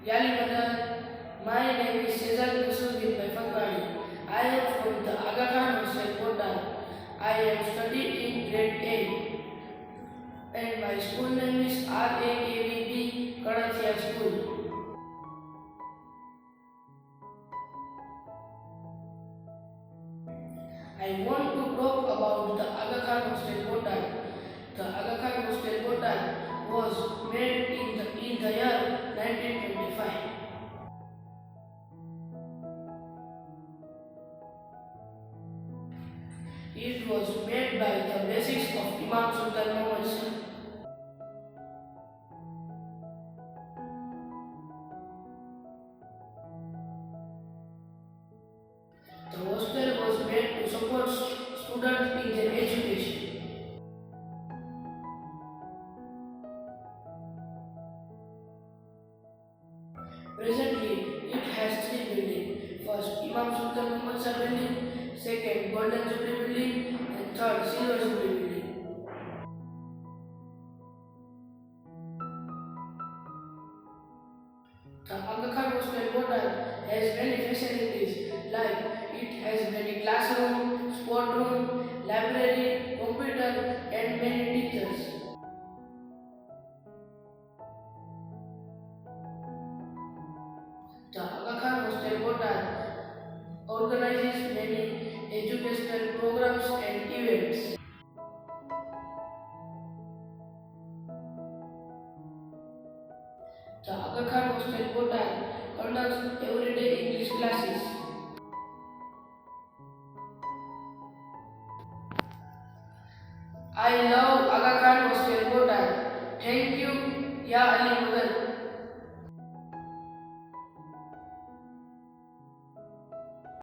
Yali Madan, my name is Cesar Nasuddin Fakari. I am from the Aga Khan Hostel, Kota. I am studying in grade 8 and my school name is RAKVB Karathia School. I want to talk about the Aga Khan Hostel, Kota. The Aga Khan Hostel, Kota was made in the year 1925. It was made by the blessings of Imam Sultan Muhammad. The hostel was made to support students in their education. Presently, it has three buildings. First, Imam Sultan Muhammad Shah building, second, Golden Jubilee building, and third, Silver Jubilee building. The Aga Khan Hostel Kota has many facilities like it has many classroom, sport room, library, computer, and many teachers. The Aga Khan Hostel Kota organizes many educational programs and events. The Aga Khan Hostel Kota conducts everyday English classes. I love Aga Khan Hostel Kota. Thank you, Ya Ali Mudan.